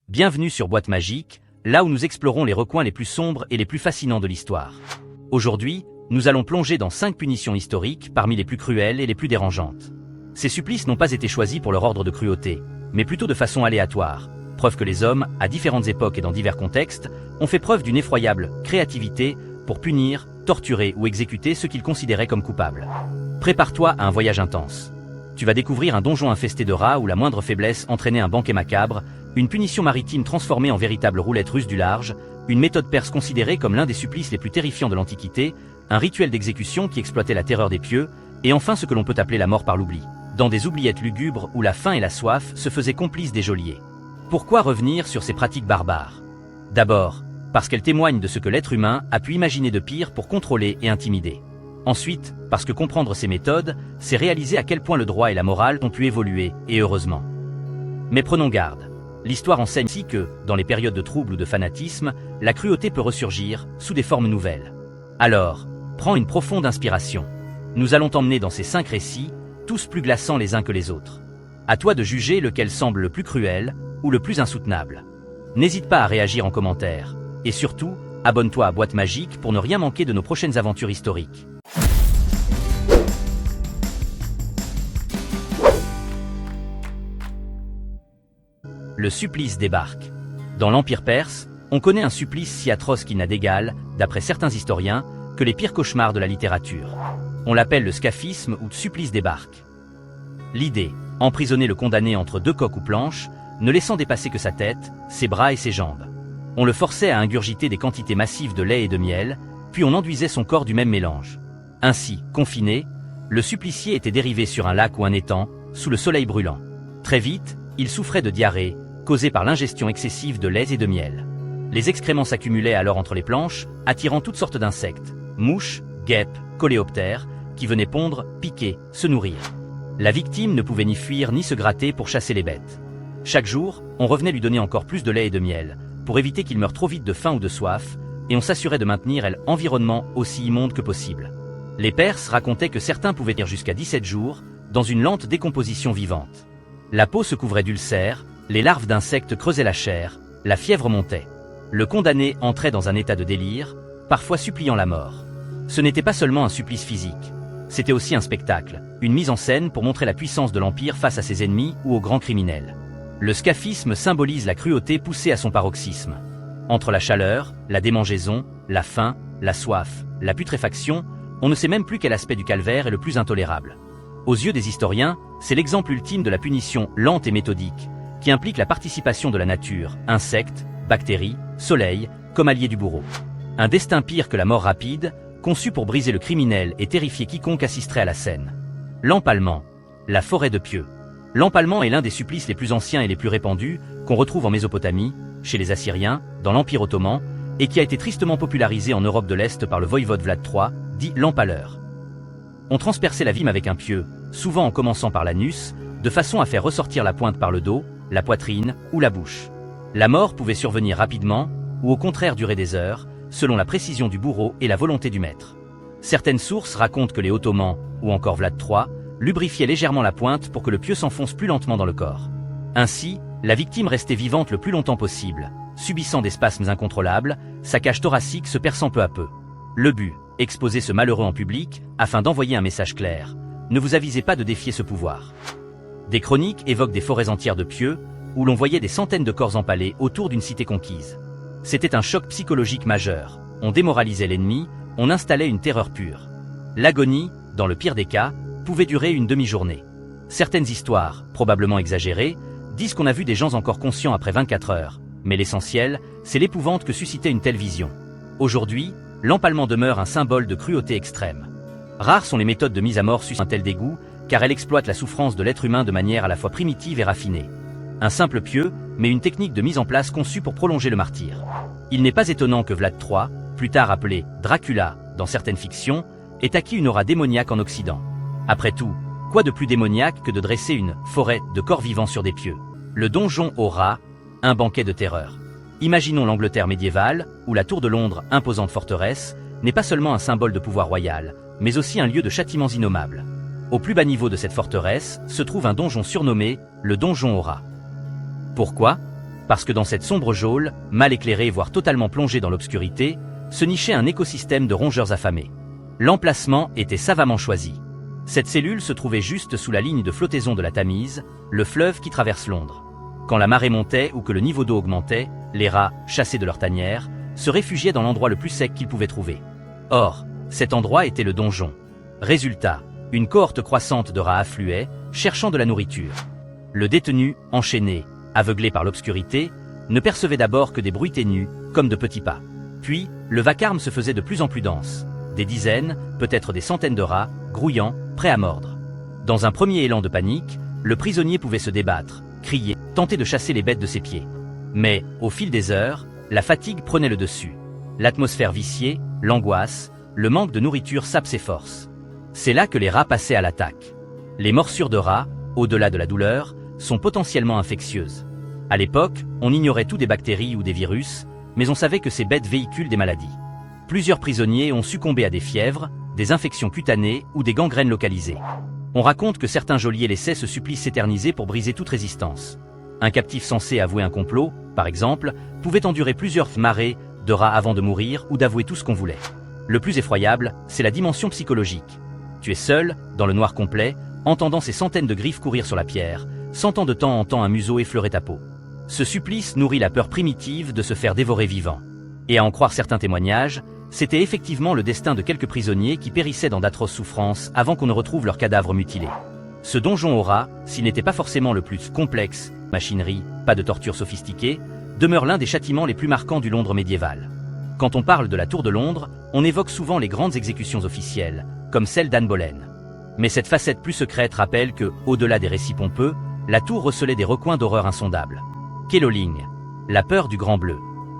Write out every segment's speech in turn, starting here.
Bienvenue sur Boîte Magique, là où nous explorons les recoins les plus sombres et les plus fascinants de l'histoire. Aujourd'hui, nous allons plonger dans 5 punitions historiques parmi les plus cruelles et les plus dérangeantes. Ces supplices n'ont pas été choisis pour leur ordre de cruauté, mais plutôt de façon aléatoire, preuve que les hommes, à différentes époques et dans divers contextes, ont fait preuve d'une effroyable créativité pour punir, torturer ou exécuter ceux qu'ils considéraient comme coupables. Prépare-toi à un voyage intense. Tu vas découvrir un donjon infesté de rats où la moindre faiblesse entraînait un banquet macabre, une punition maritime transformée en véritable roulette russe du large, une méthode perse considérée comme l'un des supplices les plus terrifiants de l'Antiquité, un rituel d'exécution qui exploitait la terreur des pieux, et enfin ce que l'on peut appeler la mort par l'oubli, dans des oubliettes lugubres où la faim et la soif se faisaient complices des geôliers. Pourquoi revenir sur ces pratiques barbares? D'abord, parce qu'elles témoignent de ce que l'être humain a pu imaginer de pire pour contrôler et intimider. Ensuite, parce que comprendre ces méthodes, c'est réaliser à quel point le droit et la morale ont pu évoluer, et heureusement. Mais prenons garde. L'histoire enseigne aussi que, dans les périodes de trouble ou de fanatisme, la cruauté peut ressurgir, sous des formes nouvelles. Alors, prends une profonde inspiration. Nous allons t'emmener dans ces 5 récits, tous plus glaçants les uns que les autres. À toi de juger lequel semble le plus cruel, ou le plus insoutenable. N'hésite pas à réagir en commentaire. Et surtout, abonne-toi à Boîte Magique pour ne rien manquer de nos prochaines aventures historiques. Le supplice débarque. Dans l'Empire perse, on connaît un supplice si atroce qu'il n'a d'égal, d'après certains historiens, que les pires cauchemars de la littérature. On l'appelle le scaphisme ou supplice débarque. L'idée, emprisonner le condamné entre 2 coques ou planches, ne laissant dépasser que sa tête, ses bras et ses jambes. On le forçait à ingurgiter des quantités massives de lait et de miel, puis on enduisait son corps du même mélange. Ainsi, confiné, le supplicié était dérivé sur un lac ou un étang, sous le soleil brûlant. Très vite, il souffrait de diarrhée, causée par l'ingestion excessive de lait et de miel. Les excréments s'accumulaient alors entre les planches, attirant toutes sortes d'insectes, mouches, guêpes, coléoptères, qui venaient pondre, piquer, se nourrir. La victime ne pouvait ni fuir ni se gratter pour chasser les bêtes. Chaque jour, on revenait lui donner encore plus de lait et de miel, pour éviter qu'il meure trop vite de faim ou de soif, et on s'assurait de maintenir l'environnement aussi immonde que possible. Les Perses racontaient que certains pouvaient tenir jusqu'à 17 jours, dans une lente décomposition vivante. La peau se couvrait d'ulcères, les larves d'insectes creusaient la chair, la fièvre montait. Le condamné entrait dans un état de délire, parfois suppliant la mort. Ce n'était pas seulement un supplice physique, c'était aussi un spectacle, une mise en scène pour montrer la puissance de l'Empire face à ses ennemis ou aux grands criminels. Le scaphisme symbolise la cruauté poussée à son paroxysme. Entre la chaleur, la démangeaison, la faim, la soif, la putréfaction, on ne sait même plus quel aspect du calvaire est le plus intolérable. Aux yeux des historiens, c'est l'exemple ultime de la punition lente et méthodique, qui implique la participation de la nature, insectes, bactéries, soleil, comme alliés du bourreau. Un destin pire que la mort rapide, conçu pour briser le criminel et terrifier quiconque assisterait à la scène. L'empalement, la forêt de pieux. L'empalement est l'un des supplices les plus anciens et les plus répandus qu'on retrouve en Mésopotamie, chez les Assyriens, dans l'Empire ottoman, et qui a été tristement popularisé en Europe de l'Est par le voïvode Vlad III, dit l'empaleur. On transperçait la victime avec un pieu, souvent en commençant par l'anus, de façon à faire ressortir la pointe par le dos, la poitrine ou la bouche. La mort pouvait survenir rapidement, ou au contraire durer des heures, selon la précision du bourreau et la volonté du maître. Certaines sources racontent que les Ottomans, ou encore Vlad III, lubrifiaient légèrement la pointe pour que le pieu s'enfonce plus lentement dans le corps. Ainsi, la victime restait vivante le plus longtemps possible, subissant des spasmes incontrôlables, sa cage thoracique se perçant peu à peu. Le but, exposer ce malheureux en public, afin d'envoyer un message clair. Ne vous avisez pas de défier ce pouvoir. Des chroniques évoquent des forêts entières de pieux, où l'on voyait des centaines de corps empalés autour d'une cité conquise. C'était un choc psychologique majeur. On démoralisait l'ennemi, on installait une terreur pure. L'agonie, dans le pire des cas, pouvait durer une demi-journée. Certaines histoires, probablement exagérées, disent qu'on a vu des gens encore conscients après 24 heures, mais l'essentiel, c'est l'épouvante que suscitait une telle vision. Aujourd'hui, l'empalement demeure un symbole de cruauté extrême. Rares sont les méthodes de mise à mort suscitant un tel dégoût, car elles exploitent la souffrance de l'être humain de manière à la fois primitive et raffinée. Un simple pieu, mais une technique de mise en place conçue pour prolonger le martyre. Il n'est pas étonnant que Vlad III, plus tard appelé Dracula dans certaines fictions, ait acquis une aura démoniaque en Occident. Après tout, quoi de plus démoniaque que de dresser une forêt de corps vivants sur des pieux? Le donjon aux rats, un banquet de terreur. Imaginons l'Angleterre médiévale, où la tour de Londres, imposante forteresse, n'est pas seulement un symbole de pouvoir royal, mais aussi un lieu de châtiments innommables. Au plus bas niveau de cette forteresse se trouve un donjon surnommé le donjon aux rats. Pourquoi? Parce que dans cette sombre geôle, mal éclairée voire totalement plongée dans l'obscurité, se nichait un écosystème de rongeurs affamés. L'emplacement était savamment choisi. Cette cellule se trouvait juste sous la ligne de flottaison de la Tamise, le fleuve qui traverse Londres. Quand la marée montait ou que le niveau d'eau augmentait, les rats, chassés de leur tanière, se réfugiaient dans l'endroit le plus sec qu'ils pouvaient trouver. Or, cet endroit était le donjon. Résultat, une cohorte croissante de rats affluait, cherchant de la nourriture. Le détenu, enchaîné, aveuglé par l'obscurité, ne percevait d'abord que des bruits ténus, comme de petits pas. Puis, le vacarme se faisait de plus en plus dense. Des dizaines, peut-être des centaines de rats, grouillant, prêts à mordre. Dans un premier élan de panique, le prisonnier pouvait se débattre, crier, tenter de chasser les bêtes de ses pieds. Mais, au fil des heures, la fatigue prenait le dessus. L'atmosphère viciée, l'angoisse, le manque de nourriture sapent ses forces. C'est là que les rats passaient à l'attaque. Les morsures de rats, au-delà de la douleur, sont potentiellement infectieuses. À l'époque, on ignorait tout des bactéries ou des virus, mais on savait que ces bêtes véhiculent des maladies. Plusieurs prisonniers ont succombé à des fièvres, des infections cutanées ou des gangrènes localisées. On raconte que certains geôliers laissaient ce supplice s'éterniser pour briser toute résistance. Un captif censé avouer un complot, par exemple, pouvait endurer plusieurs marées de rats avant de mourir ou d'avouer tout ce qu'on voulait. Le plus effroyable, c'est la dimension psychologique. Tu es seul, dans le noir complet, entendant ces centaines de griffes courir sur la pierre, sentant de temps en temps un museau effleurer ta peau. Ce supplice nourrit la peur primitive de se faire dévorer vivant. Et à en croire certains témoignages, c'était effectivement le destin de quelques prisonniers qui périssaient dans d'atroces souffrances avant qu'on ne retrouve leurs cadavres mutilés. Ce donjon aux rats, s'il n'était pas forcément le plus complexe, machinerie, pas de torture sophistiquée, demeure l'un des châtiments les plus marquants du Londres médiéval. Quand on parle de la Tour de Londres, on évoque souvent les grandes exécutions officielles, comme celle d'Anne Boleyn. Mais cette facette plus secrète rappelle que, au-delà des récits pompeux, la tour recelait des recoins d'horreur insondables. Keloling, la peur du Grand Bleu.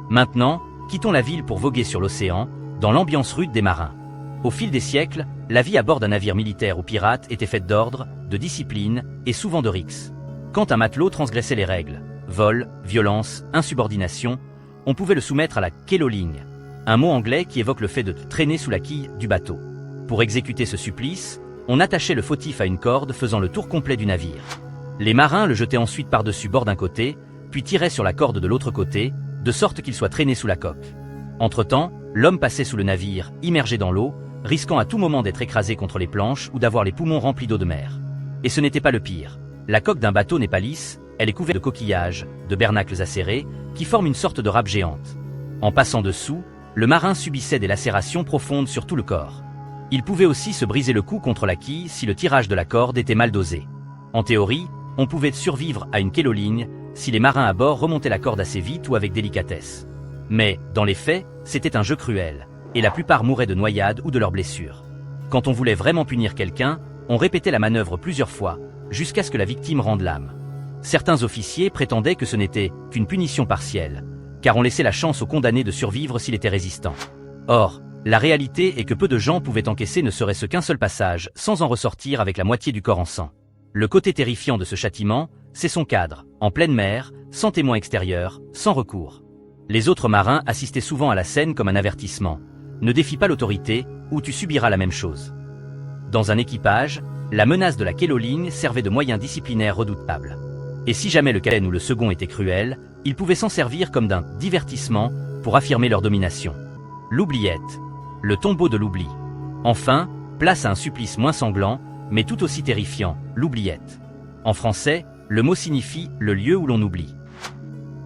Maintenant, quittons la ville pour voguer sur l'océan, dans l'ambiance rude des marins. Au fil des siècles, la vie à bord d'un navire militaire ou pirate était faite d'ordre, de discipline et souvent de rixe. Quand un matelot transgressait les règles, vol, violence, insubordination, on pouvait le soumettre à la keloling, un mot anglais qui évoque le fait de traîner sous la quille du bateau. Pour exécuter ce supplice, on attachait le fautif à une corde faisant le tour complet du navire. Les marins le jetaient ensuite par-dessus bord d'un côté, puis tiraient sur la corde de l'autre côté, de sorte qu'il soit traîné sous la coque. Entre-temps, l'homme passait sous le navire, immergé dans l'eau, risquant à tout moment d'être écrasé contre les planches ou d'avoir les poumons remplis d'eau de mer. Et ce n'était pas le pire. La coque d'un bateau n'est pas lisse, elle est couverte de coquillages, de bernacles acérés, qui forment une sorte de râpe géante. En passant dessous, le marin subissait des lacérations profondes sur tout le corps. Il pouvait aussi se briser le cou contre la quille si le tirage de la corde était mal dosé. En théorie, on pouvait survivre à une keloling si les marins à bord remontaient la corde assez vite ou avec délicatesse. Mais, dans les faits, c'était un jeu cruel, et la plupart mouraient de noyade ou de leurs blessures. Quand on voulait vraiment punir quelqu'un, on répétait la manœuvre plusieurs fois, jusqu'à ce que la victime rende l'âme. Certains officiers prétendaient que ce n'était qu'une punition partielle, car on laissait la chance au condamné de survivre s'il était résistant. Or, la réalité est que peu de gens pouvaient encaisser ne serait-ce qu'un seul passage, sans en ressortir avec la moitié du corps en sang. Le côté terrifiant de ce châtiment, c'est son cadre, en pleine mer, sans témoin extérieur, sans recours. Les autres marins assistaient souvent à la scène comme un avertissement. Ne défie pas l'autorité, ou tu subiras la même chose. Dans un équipage, la menace de la keloling servait de moyen disciplinaire redoutable. Et si jamais le capitaine ou le second était cruel, ils pouvaient s'en servir comme d'un divertissement pour affirmer leur domination. L'oubliette. Le tombeau de l'oubli. Enfin, place à un supplice moins sanglant, mais tout aussi terrifiant, l'oubliette. En français, le mot signifie « le lieu où l'on oublie ».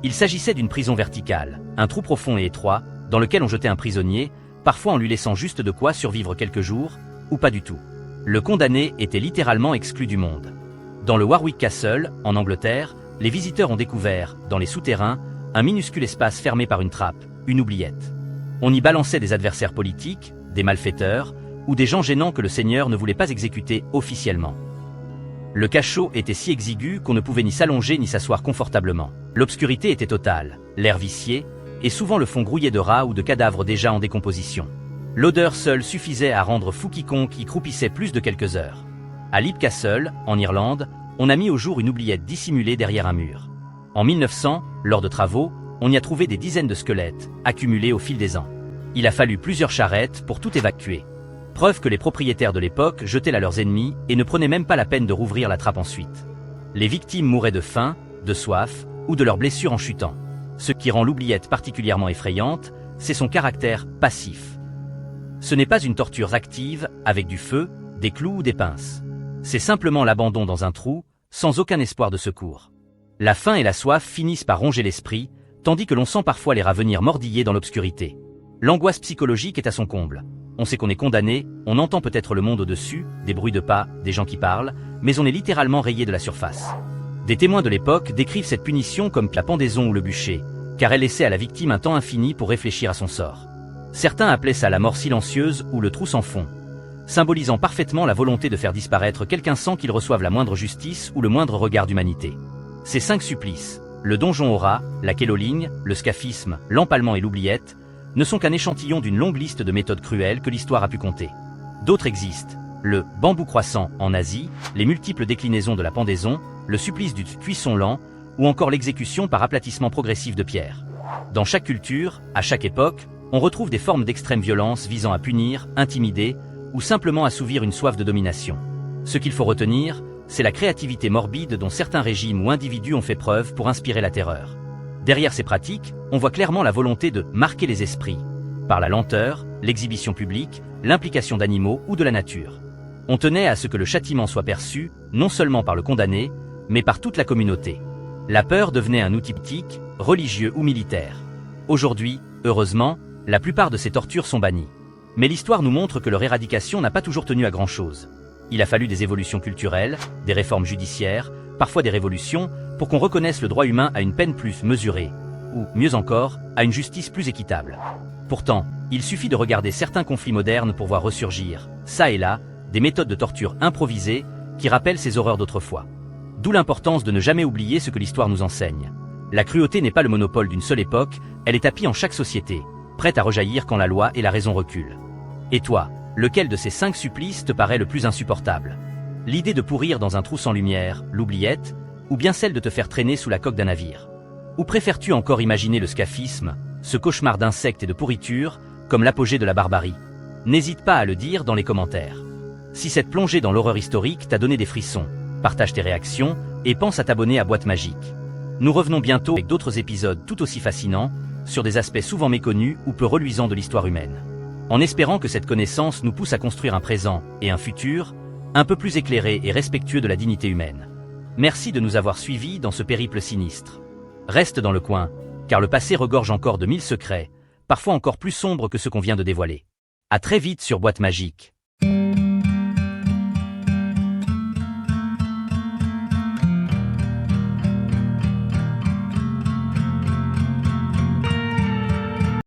Il s'agissait d'une prison verticale, un trou profond et étroit, dans lequel on jetait un prisonnier, parfois en lui laissant juste de quoi survivre quelques jours, ou pas du tout. Le condamné était littéralement exclu du monde. Dans le Warwick Castle, en Angleterre, les visiteurs ont découvert, dans les souterrains, un minuscule espace fermé par une trappe, une oubliette. On y balançait des adversaires politiques, des malfaiteurs, ou des gens gênants que le Seigneur ne voulait pas exécuter officiellement. Le cachot était si exigu qu'on ne pouvait ni s'allonger ni s'asseoir confortablement. L'obscurité était totale, l'air vicié, et souvent le fond grouillé de rats ou de cadavres déjà en décomposition. L'odeur seule suffisait à rendre fou quiconque y croupissait plus de quelques heures. À Leap Castle, en Irlande, on a mis au jour une oubliette dissimulée derrière un mur. En 1900, lors de travaux, on y a trouvé des dizaines de squelettes, accumulés au fil des ans. Il a fallu plusieurs charrettes pour tout évacuer. Preuve que les propriétaires de l'époque jetaient là leurs ennemis et ne prenaient même pas la peine de rouvrir la trappe ensuite. Les victimes mouraient de faim, de soif, ou de leurs blessures en chutant. Ce qui rend l'oubliette particulièrement effrayante, c'est son caractère passif. Ce n'est pas une torture active, avec du feu, des clous ou des pinces. C'est simplement l'abandon dans un trou, sans aucun espoir de secours. La faim et la soif finissent par ronger l'esprit, tandis que l'on sent parfois les rats venir mordiller dans l'obscurité. L'angoisse psychologique est à son comble. On sait qu'on est condamné, on entend peut-être le monde au-dessus, des bruits de pas, des gens qui parlent, mais on est littéralement rayé de la surface. Des témoins de l'époque décrivent cette punition comme la pendaison ou le bûcher, car elle laissait à la victime un temps infini pour réfléchir à son sort. Certains appelaient ça la mort silencieuse ou le trou sans fond, symbolisant parfaitement la volonté de faire disparaître quelqu'un sans qu'il reçoive la moindre justice ou le moindre regard d'humanité. Ces 5 supplices, le donjon aux rats, la kéloline, le scaphisme, l'empalement et l'oubliette, ne sont qu'un échantillon d'une longue liste de méthodes cruelles que l'histoire a pu compter. D'autres existent, le bambou croissant en Asie, les multiples déclinaisons de la pendaison, le supplice du cuisson lent, ou encore l'exécution par aplatissement progressif de pierre. Dans chaque culture, à chaque époque, on retrouve des formes d'extrême violence visant à punir, intimider, ou simplement assouvir une soif de domination. Ce qu'il faut retenir, c'est la créativité morbide dont certains régimes ou individus ont fait preuve pour inspirer la terreur. Derrière ces pratiques, on voit clairement la volonté de marquer les esprits, par la lenteur, l'exhibition publique, l'implication d'animaux ou de la nature. On tenait à ce que le châtiment soit perçu, non seulement par le condamné, mais par toute la communauté. La peur devenait un outil politique, religieux ou militaire. Aujourd'hui, heureusement, la plupart de ces tortures sont bannies. Mais l'histoire nous montre que leur éradication n'a pas toujours tenu à grand-chose. Il a fallu des évolutions culturelles, des réformes judiciaires, parfois des révolutions, pour qu'on reconnaisse le droit humain à une peine plus mesurée, ou, mieux encore, à une justice plus équitable. Pourtant, il suffit de regarder certains conflits modernes pour voir ressurgir, ça et là, des méthodes de torture improvisées qui rappellent ces horreurs d'autrefois. D'où l'importance de ne jamais oublier ce que l'histoire nous enseigne. La cruauté n'est pas le monopole d'une seule époque, elle est tapie en chaque société, prête à rejaillir quand la loi et la raison reculent. Et toi, lequel de ces 5 supplices te paraît le plus insupportable? L'idée de pourrir dans un trou sans lumière, l'oubliette, ou bien celle de te faire traîner sous la coque d'un navire? Ou préfères-tu encore imaginer le scaphisme, ce cauchemar d'insectes et de pourriture, comme l'apogée de la barbarie? N'hésite pas à le dire dans les commentaires. Si cette plongée dans l'horreur historique t'a donné des frissons, partage tes réactions et pense à t'abonner à Boîte Magique. Nous revenons bientôt avec d'autres épisodes tout aussi fascinants, sur des aspects souvent méconnus ou peu reluisants de l'histoire humaine. En espérant que cette connaissance nous pousse à construire un présent et un futur, un peu plus éclairé et respectueux de la dignité humaine. Merci de nous avoir suivis dans ce périple sinistre. Reste dans le coin, car le passé regorge encore de 1000 secrets, parfois encore plus sombres que ceux qu'on vient de dévoiler. À très vite sur Boîte Magique.